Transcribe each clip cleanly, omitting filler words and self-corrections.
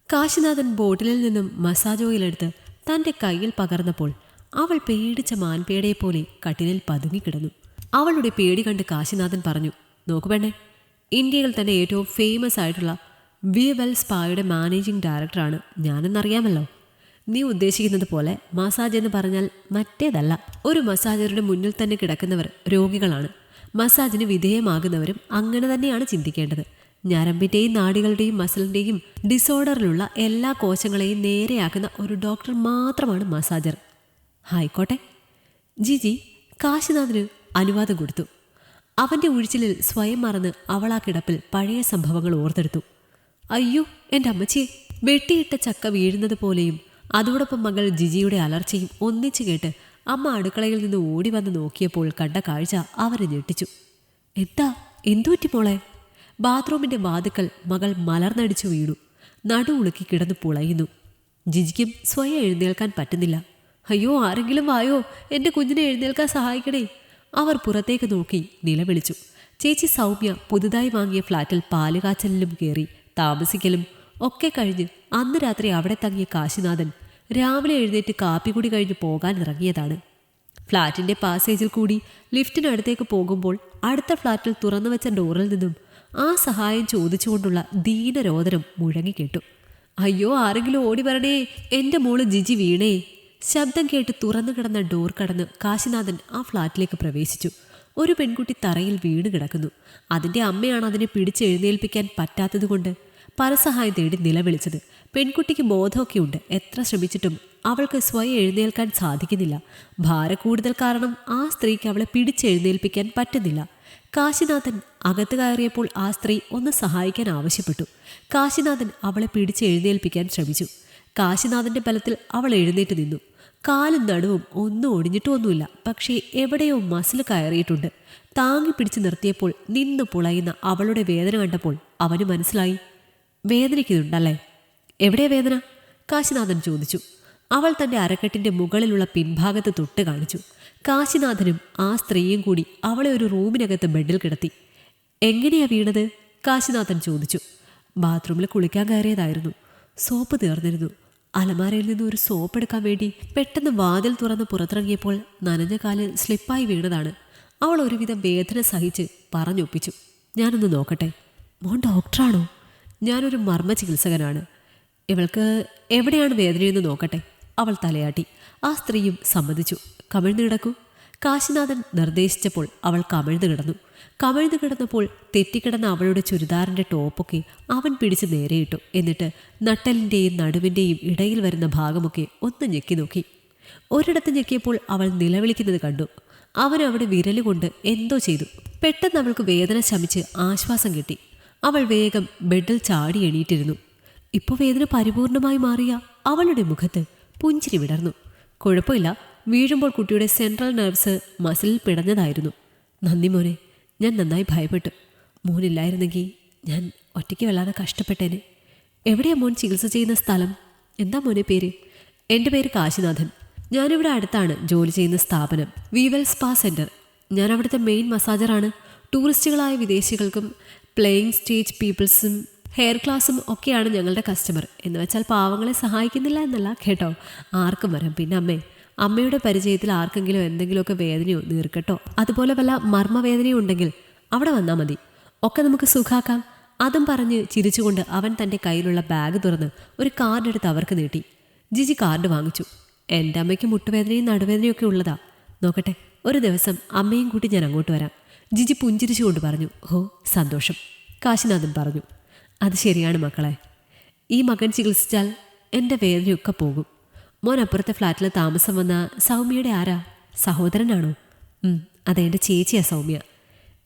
കാശിനാഥൻ ബോട്ടിലിൽ നിന്നും മസാജ് ഓയിലെടുത്ത് തൻ്റെ കയ്യിൽ പകർന്നപ്പോൾ അവൾ പേടിച്ച മാൻപേടയെപ്പോലെ കട്ടിലിൽ പതുങ്ങിക്കിടന്നു. അവളുടെ പേടി കണ്ട് കാശിനാഥൻ പറഞ്ഞു, നോക്കു പെണ്ണേ, ഇന്ത്യയിൽ തന്നെ ഏറ്റവും ഫേമസ് ആയിട്ടുള്ള വിവെൽ സ്പായുടെ മാനേജിംഗ് ഡയറക്ടറാണ് ഞാനെന്നറിയാമല്ലോ. നീ ഉദ്ദേശിക്കുന്നത് പോലെ മസാജ് എന്ന് പറഞ്ഞാൽ മറ്റേതല്ല. ഒരു മസാജറുടെ മുന്നിൽ തന്നെ കിടക്കുന്നവർ രോഗികളാണ്. മസാജിന് വിധേയമാകുന്നവരും അങ്ങനെ തന്നെയാണ് ചിന്തിക്കേണ്ടത്. ഞരമ്പിൻ്റെയും നാഡികളുടെയും മസിലിൻ്റെയും ഡിസോർഡറിലുള്ള എല്ലാ കോശങ്ങളെയും നേരെയാക്കുന്ന ഒരു ഡോക്ടർ മാത്രമാണ് മസാജർ. ആയിക്കോട്ടെ. ജിജി കാശിനാഥന് അനുവാദം കൊടുത്തു. അവൻ്റെ ഉഴിച്ചിലിൽ സ്വയം മറന്ന് അവൾ ആ കിടപ്പിൽ പഴയ സംഭവങ്ങൾ ഓർത്തെടുത്തു. അയ്യോ, എൻ്റെ അമ്മച്ചിയെ! വെട്ടിയിട്ട ചക്ക വീഴുന്നത് പോലെയും അതോടൊപ്പം മകൾ ജിജിയുടെ അലർച്ചയും ഒന്നിച്ചു കേട്ട് അമ്മ അടുക്കളയിൽ നിന്ന് ഓടി വന്ന് നോക്കിയപ്പോൾ കണ്ട കാഴ്ച അവരെ ഞെട്ടിച്ചു. എന്തുപറ്റി മോളെ? ബാത്റൂമിൻ്റെ വാതുക്കൽ മകൾ മലർന്നടിച്ചു വീണു. നടുവുളുക്കി കിടന്ന് പുളയുന്നു. ജിജിക്കും സ്വയം എഴുന്നേൽക്കാൻ പറ്റുന്നില്ല. അയ്യോ, ആരെങ്കിലും വായോ, എൻ്റെ കുഞ്ഞിനെ എഴുന്നേൽക്കാൻ സഹായിക്കണേ! അവർ പുറത്തേക്ക് നോക്കി നിലവിളിച്ചു. ചേച്ചി സൗമ്യ പുതുതായി വാങ്ങിയ ഫ്ലാറ്റിൽ പാലുകാച്ചലിലും കയറി താമസിക്കലും ഒക്കെ കഴിഞ്ഞ് അന്ന് രാത്രി അവിടെ തങ്ങിയ കാശിനാഥൻ രാവിലെ എഴുന്നേറ്റ് കാപ്പിക്കുടി കഴിഞ്ഞ് പോകാൻ ഇറങ്ങിയതാണ്. ഫ്ലാറ്റിൻ്റെ പാസേജിൽ കൂടി ലിഫ്റ്റിനടുത്തേക്ക് പോകുമ്പോൾ അടുത്ത ഫ്ലാറ്റിൽ തുറന്നു വെച്ച ഡോറിൽ നിന്നും ആ സഹായം ചോദിച്ചുകൊണ്ടുള്ള ദീനരോദനം മുഴങ്ങിക്കേട്ടു. അയ്യോ, ആരെങ്കിലും ഓടി വരണേ, എൻ്റെ മോള് ജിജി വീണേ! ശബ്ദം കേട്ട് തുറന്നു കിടന്ന ഡോർ കടന്ന് കാശിനാഥൻ ആ ഫ്ലാറ്റിലേക്ക് പ്രവേശിച്ചു. ഒരു പെൺകുട്ടി തറയിൽ വീണ് കിടക്കുന്നു. അതിൻ്റെ അമ്മയാണ് അതിനെ പിടിച്ചെഴുന്നേൽപ്പിക്കാൻ പറ്റാത്തതുകൊണ്ട് പരസഹായം തേടി നിലവിളിച്ചത്. പെൺകുട്ടിക്ക് ബോധമൊക്കെ ഉണ്ട്. എത്ര ശ്രമിച്ചിട്ടും അവൾക്ക് സ്വയം എഴുന്നേൽക്കാൻ സാധിക്കുന്നില്ല. ഭാരക്കൂടുതൽ കാരണം ആ സ്ത്രീക്ക് അവളെ പിടിച്ചെഴുന്നേൽപ്പിക്കാൻ പറ്റുന്നില്ല. കാശിനാഥൻ അകത്ത് കയറിയപ്പോൾ ആ സ്ത്രീ ഒന്ന് സഹായിക്കാൻ ആവശ്യപ്പെട്ടു. കാശിനാഥൻ അവളെ പിടിച്ചെഴുന്നേൽപ്പിക്കാൻ ശ്രമിച്ചു. കാശിനാഥൻ്റെ ബലത്തിൽ അവൾ എഴുന്നേറ്റ് നിന്നു. കാലും നടുവും ഒന്നും ഒടിഞ്ഞിട്ടൊന്നുമില്ല. പക്ഷേ എവിടെയോ മസിൽ കയറിയിട്ടുണ്ട്. താങ്ങി പിടിച്ച് നിർത്തിയപ്പോൾ നിന്ന് പുളയുന്ന അവളുടെ വേദന കണ്ടപ്പോൾ അവന് മനസ്സിലായി, വേദനിക്കുന്നുണ്ടല്ലേ? എവിടെയാ വേദന? കാശിനാഥൻ ചോദിച്ചു. അവൾ തൻ്റെ അരക്കെട്ടിൻ്റെ മുകളിലുള്ള പിൻഭാഗത്ത് തൊട്ട് കാണിച്ചു. കാശിനാഥനും ആ സ്ത്രീയും കൂടി അവളെ ഒരു റൂമിനകത്ത് ബെഡിൽ കിടത്തി. എങ്ങനെയാ വീണത്? കാശിനാഥൻ ചോദിച്ചു. ബാത്റൂമിൽ കുളിക്കാൻ കയറിയതായിരുന്നു. സോപ്പ് തീർന്നിരുന്നു. അലമാരയിൽ നിന്ന് ഒരു സോപ്പ് എടുക്കാൻ വേണ്ടി പെട്ടെന്ന് വാതിൽ തുറന്ന് പുറത്തിറങ്ങിയപ്പോൾ നനഞ്ഞ കാലിൽ സ്ലിപ്പായി വീണതാണ്. അവൾ ഒരുവിധം വേദന സഹിച്ച് പറഞ്ഞൊപ്പിച്ചു. ഞാനൊന്ന് നോക്കട്ടെ. മോൻ ഡോക്ടറാണോ? ഞാനൊരു മർമ്മ ചികിത്സകനാണ്. ഇവൾക്ക് എവിടെയാണ് വേദനയെന്ന് നോക്കട്ടെ. അവൾ തലയാട്ടി. ആ സ്ത്രീയും സമ്മതിച്ചു. കമിഴ്ന്നു കിടക്കൂ. കാശിനാഥൻ നിർദ്ദേശിച്ചപ്പോൾ അവൾ കമിഴ്ന്നു കിടന്നു. കമിഴ്ന്നു കിടന്നപ്പോൾ തെറ്റിക്കിടന്ന അവളുടെ ചുരിദാറിൻ്റെ ടോപ്പൊക്കെ അവൻ പിടിച്ച് നേരെയിട്ടു. എന്നിട്ട് നട്ടലിൻ്റെയും നടുവിൻ്റെയും ഇടയിൽ വരുന്ന ഭാഗമൊക്കെ ഒന്ന് ഞെക്കി നോക്കി. ഒരിടത്ത് ഞെക്കിയപ്പോൾ അവൾ നിലവിളിക്കുന്നത് കണ്ടു. അവൻ അവിടെ വിരലുകൊണ്ട് എന്തോ ചെയ്തു. പെട്ടെന്ന് അവൾക്ക് വേദന ശമിച്ച് ആശ്വാസം കിട്ടി. അവൾ വേഗം ബെഡിൽ ചാടി എണീറ്റിരുന്നു. ഇപ്പോൾ വേദന പരിപൂർണമായി മാറിയ അവളുടെ മുഖത്ത് പുഞ്ചിരി വിടർന്നു. കുഴപ്പമില്ല, വീഴുമ്പോൾ കുട്ടിയുടെ സെൻട്രൽ നെർവ്സ് മസിലിൽ പിടഞ്ഞതായിരുന്നു. നന്ദി മോനെ, ഞാൻ നന്നായി ഭയപ്പെട്ടു. മോനില്ലായിരുന്നെങ്കിൽ ഞാൻ ഒറ്റയ്ക്ക് വല്ലാതെ കഷ്ടപ്പെട്ടേനെ. എവിടെയാ മോൻ ചികിത്സ ചെയ്യുന്ന സ്ഥലം? എന്താ മോനെ പേര്? എൻ്റെ പേര് കാശിനാഥൻ. ഞാനിവിടെ അടുത്താണ് ജോലി ചെയ്യുന്ന സ്ഥാപനം, വിവെൽ സ്പാ സെൻറ്റർ. ഞാൻ അവിടുത്തെ മെയിൻ മസാജറാണ്. ടൂറിസ്റ്റുകളായ വിദേശികൾക്കും പ്ലേയിങ് സ്റ്റേജ് പീപ്പിൾസും ഹെയർ ക്ലാസ്സും ഒക്കെയാണ് ഞങ്ങളുടെ കസ്റ്റമർ. എന്ന് വെച്ചാൽ പാവങ്ങളെ സഹായിക്കുന്നില്ല എന്നല്ല കേട്ടോ, ആർക്കും വരാം. പിന്നെ അമ്മയുടെ പരിചയത്തിൽ ആർക്കെങ്കിലും എന്തെങ്കിലുമൊക്കെ വേദനയോ നീർക്കെട്ടോ അതുപോലെ വല്ല മർമ്മവേദനയോ ഉണ്ടെങ്കിൽ അവിടെ വന്നാൽ മതി, ഒക്കെ നമുക്ക് സുഖാക്കാം. അതും പറഞ്ഞ് ചിരിച്ചുകൊണ്ട് അവൻ തൻ്റെ കയ്യിലുള്ള ബാഗ് തുറന്ന് ഒരു കാർഡ് എടുത്ത് അവർക്ക് നീട്ടി. ജിജി കാർഡ് വാങ്ങിച്ചു. എൻ്റെ അമ്മയ്ക്ക് മുട്ടുവേദനയും നടുവേദനയൊക്കെ ഉള്ളതാ. നോക്കട്ടെ, ഒരു ദിവസം അമ്മയും കൂട്ടി ഞാൻ അങ്ങോട്ട് വരാം. ജിജി പുഞ്ചിരിച്ചുകൊണ്ട് പറഞ്ഞു. ഓ, സന്തോഷം. കാശിനാഥൻ പറഞ്ഞു. അത് ശരിയാണ് മക്കളെ, ഈ മകൻ ചികിത്സിച്ചാൽ എൻ്റെ വേദനയൊക്കെ പോകും. മോൻ അപ്പുറത്തെ ഫ്ലാറ്റിൽ താമസം വന്ന സൗമ്യയുടെ ആരാ? സഹോദരനാണോ? അതെ, എൻ്റെ ചേച്ചിയാ സൗമ്യ.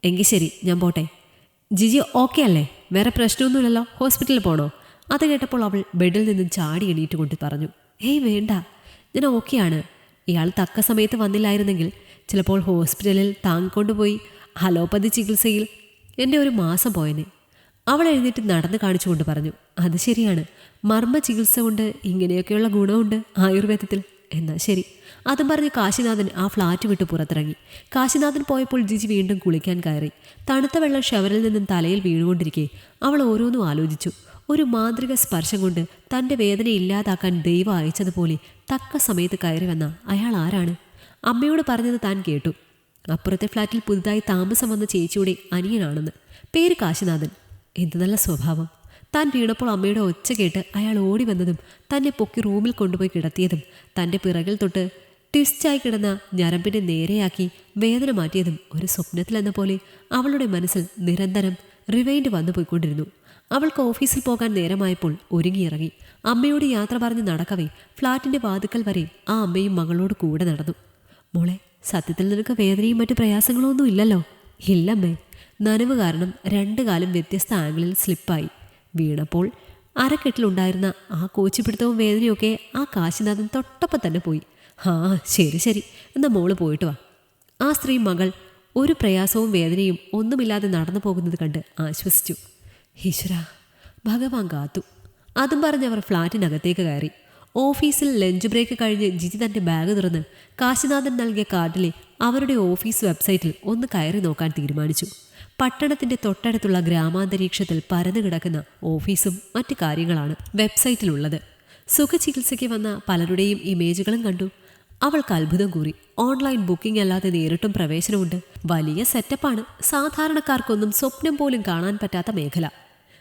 എങ്കിൽ ശരി, ഞാൻ പോട്ടെ. ജിജി ഓക്കെ അല്ലേ? വേറെ പ്രശ്നമൊന്നുമില്ലല്ലോ? ഹോസ്പിറ്റലിൽ പോകണോ? അത് കേട്ടപ്പോൾ അവൾ ബെഡിൽ നിന്നും ചാടി എണീറ്റ് കൊണ്ട് പറഞ്ഞു. ഏയ് വേണ്ട, ഞാൻ ഓക്കെയാണ്. ഇയാൾ തക്ക സമയത്ത് വന്നില്ലായിരുന്നെങ്കിൽ ചിലപ്പോൾ ഹോസ്പിറ്റലിൽ താങ്ങിക്കൊണ്ടുപോയി അലോപ്പതി ചികിത്സയിൽ എൻ്റെ ഒരു മാസം പോയനെ. അവൾ എഴുന്നേറ്റ് നടന്ന് കാണിച്ചുകൊണ്ട് പറഞ്ഞു. അത് ശരിയാണ്, മർമ്മ ചികിത്സ കൊണ്ട് ഇങ്ങനെയൊക്കെയുള്ള ഗുണമുണ്ട് ആയുർവേദത്തിൽ. എന്നാൽ ശരി. അതും പറഞ്ഞ് കാശിനാഥൻ ആ ഫ്ലാറ്റ് വിട്ട് പുറത്തിറങ്ങി. കാശിനാഥൻ പോയപ്പോൾ ജിജി വീണ്ടും കുളിക്കാൻ കയറി. തണുത്ത വെള്ളം ഷവറിൽ നിന്നും തലയിൽ വീണുകൊണ്ടിരിക്കെ അവൾ ഓരോന്നും ആലോചിച്ചു. ഒരു മാന്ത്രിക സ്പർശം കൊണ്ട് തൻ്റെ വേദന ഇല്ലാതാക്കാൻ ദൈവം അയച്ചതുപോലെ തക്ക സമയത്ത് കയറി വന്ന അയാൾ ആരാണ്? അമ്മയോട് പറഞ്ഞത് താൻ കേട്ടു. അപ്പുറത്തെ ഫ്ലാറ്റിൽ പുതുതായി താമസം വന്ന ചേച്ചിയുടെ അനിയനാണെന്ന്. പേര് കാശിനാഥൻ. എന്ത് നല്ല സ്വഭാവം. താൻ വീണപ്പോൾ അമ്മയുടെ ഒച്ച കേട്ട് അയാൾ ഓടി വന്നതും തന്നെ പൊക്കി റൂമിൽ കൊണ്ടുപോയി കിടത്തിയതും തൻ്റെ പിറകിൽ തൊട്ട് ട്വിസ്റ്റായി കിടന്ന ഞരമ്പിനെ നേരെയാക്കി വേദന മാറ്റിയതും ഒരു സ്വപ്നത്തിലെന്ന പോലെ അവളുടെ മനസ്സിൽ നിരന്തരം റിവൈൻഡ് വന്നു പോയിക്കൊണ്ടിരുന്നു. അവൾക്ക് ഓഫീസിൽ പോകാൻ നേരമായപ്പോൾ ഒരുങ്ങിയിറങ്ങി. അമ്മയോട് യാത്ര പറഞ്ഞ് നടക്കവേ ഫ്ലാറ്റിൻ്റെ വാതുക്കൽ വരെ ആ അമ്മയും മകളോട് കൂടെ നടന്നു. മോളെ, സത്യത്തിൽ നിനക്ക് വേദനയും മറ്റു പ്രയാസങ്ങളോ ഒന്നും ഇല്ലല്ലോ? ഇല്ലമ്മേ. നനവ് കാരണം 2 കാലും വ്യത്യസ്ത ആംഗിളിൽ സ്ലിപ്പായി. വീണപ്പോൾ അരക്കെട്ടിലുണ്ടായിരുന്ന ആ കോച്ചിപ്പിടുത്തവും വേദനയൊക്കെ ആ കാശിനാഥൻ തൊട്ടപ്പം തന്നെ പോയി. ആ ശരി ശരി, എന്നാൽ മോള് പോയിട്ട് വാ. ആ സ്ത്രീ മകൾ ഒരു പ്രയാസവും വേദനയും ഒന്നുമില്ലാതെ നടന്നു പോകുന്നത് കണ്ട് ആശ്വസിച്ചു. ഈശ്വരാ, ഭഗവാൻ കാത്തു. അതും പറഞ്ഞവർ ഫ്ലാറ്റിനകത്തേക്ക് കയറി. ഓഫീസിൽ ലഞ്ച് ബ്രേക്ക് കഴിഞ്ഞ് ജിജി തൻ്റെ ബാഗ് തുറന്ന് കാശിനാഥൻ നൽകിയ കാർഡിലെ അവരുടെ ഓഫീസ് വെബ്സൈറ്റിൽ ഒന്ന് കയറി നോക്കാൻ തീരുമാനിച്ചു. പട്ടണത്തിൻ്റെ തൊട്ടടുത്തുള്ള ഗ്രാമാന്തരീക്ഷത്തിൽ പരന്നു കിടക്കുന്ന ഓഫീസും മറ്റു കാര്യങ്ങളാണ് വെബ്സൈറ്റിലുള്ളത്. സുഖചികിത്സയ്ക്ക് വന്ന പലരുടെയും ഇമേജുകളും കണ്ടു. അവൾക്ക് അത്ഭുതം കൂറി. ഓൺലൈൻ ബുക്കിംഗ് അല്ലാതെ നേരിട്ടും പ്രവേശനമുണ്ട്. വലിയ സെറ്റപ്പാണ്. സാധാരണക്കാർക്കൊന്നും സ്വപ്നം പോലും കാണാൻ പറ്റാത്ത മേഖല.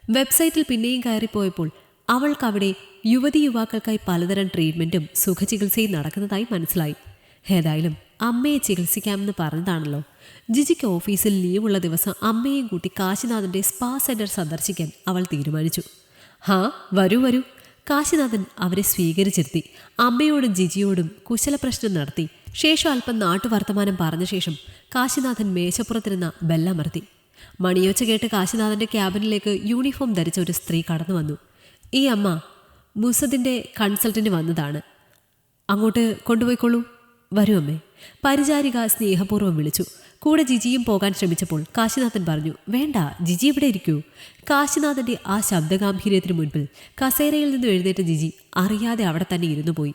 വെബ്സൈറ്റിൽ പിന്നെയും കയറിപ്പോയപ്പോൾ അവൾക്കവിടെ യുവതി യുവാക്കൾക്കായി പലതരം ട്രീറ്റ്മെൻറ്റും സുഖചികിത്സയും നടക്കുന്നതായി മനസ്സിലായി. ഏതായാലും അമ്മയെ ചികിത്സിക്കാമെന്ന് പറഞ്ഞതാണല്ലോ. ജിജിക്ക് ഓഫീസിൽ ലീവുള്ള ദിവസം അമ്മയെയും കൂട്ടി കാശിനാഥൻ്റെ സ്പാ സെൻറ്റർ സന്ദർശിക്കാൻ അവൾ തീരുമാനിച്ചു. ഹാ, വരൂ വരൂ. കാശിനാഥൻ അവരെ സ്വീകരിച്ചിരുത്തി. അമ്മയോടും ജിജിയോടും കുശലപ്രശ്നം നടത്തി. ശേഷം അല്പം നാട്ടുവർത്തമാനം പറഞ്ഞ ശേഷം കാശിനാഥൻ മേശപ്പുറത്തിരുന്ന ബെല്ലമർത്തി. മണിയൊച്ച കേട്ട് കാശിനാഥൻ്റെ ക്യാബിനിലേക്ക് യൂണിഫോം ധരിച്ച ഒരു സ്ത്രീ കടന്നു വന്നു. ഈ അമ്മ മുസദിൻ്റെ കൺസൾട്ടൻ്റ് വന്നതാണ്. അങ്ങോട്ട് കൊണ്ടുപോയിക്കൊള്ളൂ. വരൂ അമ്മേ. പരിചാരിക സ്നേഹപൂർവ്വം വിളിച്ചു. കൂടെ ജിജിയും പോകാൻ ശ്രമിച്ചപ്പോൾ കാശിനാഥൻ പറഞ്ഞു, വേണ്ട, ജിജി ഇവിടെ ഇരിക്കൂ. കാശിനാഥൻ്റെ ആ ശബ്ദഗാംഭീര്യത്തിന് മുൻപിൽ കസേരയിൽ നിന്ന് എഴുന്നേറ്റ ജിജി അറിയാതെ അവിടെ തന്നെ ഇരുന്നു പോയി.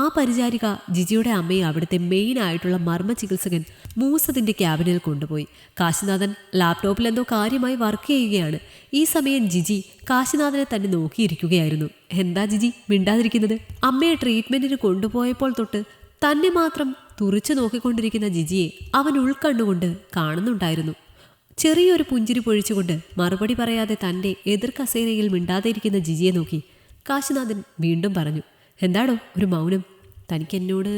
ആ പരിചാരിക ജിജിയുടെ അമ്മയെ അവിടുത്തെ മെയിൻ ആയിട്ടുള്ള മർമ്മ ചികിത്സകൻ മൂസദിൻ്റെ ക്യാബിനിൽ കൊണ്ടുപോയി. കാശിനാഥൻ ലാപ്ടോപ്പിൽ എന്തോ കാര്യമായി വർക്ക് ചെയ്യുകയാണ്. ഈ സമയം ജിജി കാശിനാഥനെ തന്നെ നോക്കിയിരിക്കുകയായിരുന്നു. എന്താ ജിജി മിണ്ടാതിരിക്കുന്നത്? അമ്മയെ ട്രീറ്റ്മെൻറ്റിന് കൊണ്ടുപോയപ്പോൾ തൊട്ട് തന്നെ മാത്രം തുറിച്ചു നോക്കിക്കൊണ്ടിരിക്കുന്ന ജിജിയെ അവൻ ഉൾക്കണ്ണുകൊണ്ട് കാണുന്നുണ്ടായിരുന്നു. ചെറിയൊരു പുഞ്ചിരി പൊഴിച്ചുകൊണ്ട് മറുപടി പറയാതെ തൻ്റെ എതിർ കസേരയിൽ മിണ്ടാതിരിക്കുന്ന ജിജിയെ നോക്കി കാശിനാഥൻ വീണ്ടും പറഞ്ഞു, എന്താടോ ഒരു മൗനം? തനിക്ക് എന്നോട്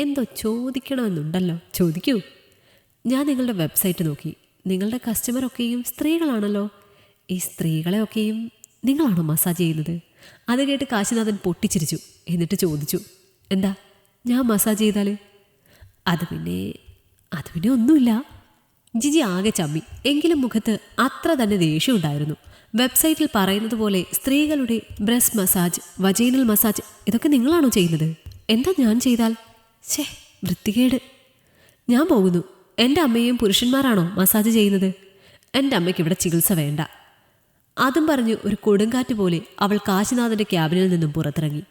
എന്തോ ചോദിക്കണമെന്നുണ്ടല്ലോ, ചോദിക്കൂ. ഞാൻ നിങ്ങളുടെ വെബ്സൈറ്റ് നോക്കി. നിങ്ങളുടെ കസ്റ്റമറൊക്കെയും സ്ത്രീകളാണല്ലോ. ഈ സ്ത്രീകളെയൊക്കെയും നിങ്ങളാണോ മസാജ് ചെയ്യുന്നത്? അത് കേട്ട് കാശിനാഥൻ പൊട്ടിച്ചിരിച്ചു. എന്നിട്ട് ചോദിച്ചു, എന്താ ഞാൻ മസാജ് ചെയ്താൽ? അത് പിന്നെ ഒന്നുമില്ല. ജിജി ആകെ ചമ്മി. എങ്കിലും മുഖത്ത് അത്ര തന്നെ ദേഷ്യമുണ്ടായിരുന്നു. വെബ്സൈറ്റിൽ പറയുന്നത് പോലെ സ്ത്രീകളുടെ ബ്രസ്റ്റ് മസാജ്, വജൈനൽ മസാജ് ഇതൊക്കെ നിങ്ങളാണോ ചെയ്യുന്നത്? എന്താ ഞാൻ ചെയ്താൽ? ഛേ, വൃത്തികേട്. ഞാൻ പോകുന്നു. എൻ്റെ അമ്മയും പുരുഷന്മാരാണോ മസാജ് ചെയ്യുന്നത്? എൻ്റെ അമ്മയ്ക്ക് ഇവിടെ ചികിത്സ വേണ്ട. അതും പറഞ്ഞ് ഒരു കൊടുങ്കാറ്റ് പോലെ അവൾ കാശിനാഥൻ്റെ ക്യാബിനിൽ നിന്നും പുറത്തിറങ്ങി.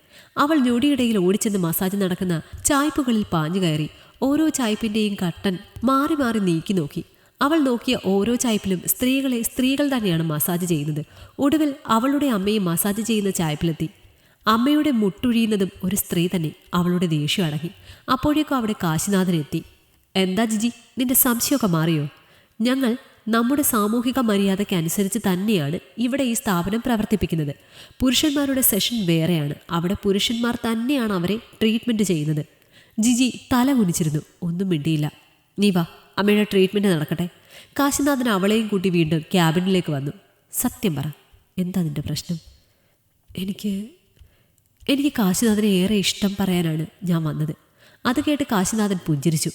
അവൾ ഞൊടിയിടയിൽ ഓടിച്ചെന്ന് മസാജ് നടക്കുന്ന ചായ്പുകളിൽ പാഞ്ഞു കയറി. ഓരോ ചായ്പിൻ്റെയും കട്ടൻ മാറി മാറി നീക്കി നോക്കി. അവൾ നോക്കിയ ഓരോ ചായ്പിലും സ്ത്രീകൾ തന്നെയാണ് മസാജ് ചെയ്യുന്നത്. ഒടുവിൽ അവളുടെ അമ്മയെ മസാജ് ചെയ്യുന്ന ചായ്പിലെത്തി. അമ്മയുടെ മുട്ടൊഴിയുന്നതും ഒരു സ്ത്രീ തന്നെ. അവളുടെ ദേഷ്യം അടങ്ങി. അപ്പോഴേക്കും അവിടെ കാശിനാഥനെത്തി. എന്താ ജിജി, നിന്റെ സംശയമൊക്കെ മാറിയോ? ഞങ്ങൾ നമ്മുടെ സാമൂഹിക മര്യാദയ്ക്ക് അനുസരിച്ച് തന്നെയാണ് ഇവിടെ ഈ സ്ഥാപനം പ്രവർത്തിപ്പിക്കുന്നത്. പുരുഷന്മാരുടെ സെഷൻ വേറെയാണ്. അവിടെ പുരുഷന്മാർ തന്നെയാണ് അവരെ ട്രീറ്റ്മെൻറ്റ് ചെയ്യുന്നത്. ജിജി തല കുനിച്ചിരുന്നു. ഒന്നും മിണ്ടിയില്ല. നീ വാ, അമ്മയുടെ ട്രീറ്റ്മെൻറ്റ് നടക്കട്ടെ. കാശിനാഥൻ അവളെയും കൂട്ടി വീണ്ടും ക്യാബിനിലേക്ക് വന്നു. സത്യം പറ, എന്താ നിൻ്റെ പ്രശ്നം? എനിക്ക് കാശിനാഥനെ ഏറെ ഇഷ്ടം പറയാനാണ് ഞാൻ വന്നത്. അത് കേട്ട് കാശിനാഥൻ പുഞ്ചിരിച്ചു.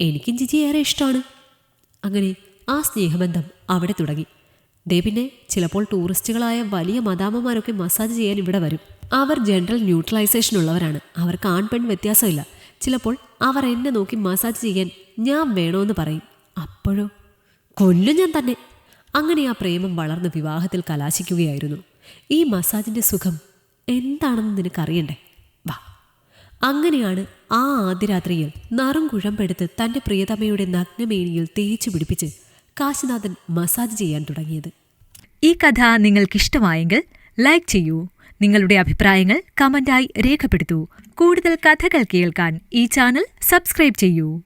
എനിക്കും ജിജി ഏറെ ഇഷ്ടമാണ്. അങ്ങനെ ആ സ്നേഹബന്ധം അവിടെ തുടങ്ങി. ദേ പിന്നെ ചിലപ്പോൾ ടൂറിസ്റ്റുകളായ വലിയ മദാമ്മമാരൊക്കെ മസാജ് ചെയ്യാൻ ഇവിടെ വരും. അവർ ജനറൽ ന്യൂട്രലൈസേഷൻ ഉള്ളവരാണ്. അവർക്ക് ആൺ പെൺ വ്യത്യാസമില്ല. ചിലപ്പോൾ അവർ എന്നെ നോക്കി മസാജ് ചെയ്യാൻ ഞാൻ വേണമെന്ന് പറയും. അപ്പോഴോ കൊല്ലും ഞാൻ തന്നെ. അങ്ങനെ ആ പ്രേമം വളർന്ന് വിവാഹത്തിൽ കലാശിക്കുകയായിരുന്നു. ഈ മസാജിൻ്റെ സുഖം എന്താണെന്ന് നിനക്കറിയണ്ടേ? വാ. അങ്ങനെയാണ് ആ ആദ്യ രാത്രിയിൽ നറും കുഴമ്പെടുത്ത് തൻ്റെ പ്രിയതമയുടെ നഗ്നമേനിയിൽ തേച്ചു പിടിപ്പിച്ച് കാശിനാഥൻ മസാജ് ചെയ്യാൻ തുടങ്ങിയത്. ഈ കഥ നിങ്ങൾക്കിഷ്ടമായെങ്കിൽ ലൈക്ക് ചെയ്യൂ. നിങ്ങളുടെ അഭിപ്രായങ്ങൾ കമന്റായി രേഖപ്പെടുത്തൂ. കൂടുതൽ കഥകൾ കേൾക്കാൻ ഈ ചാനൽ സബ്സ്ക്രൈബ് ചെയ്യൂ.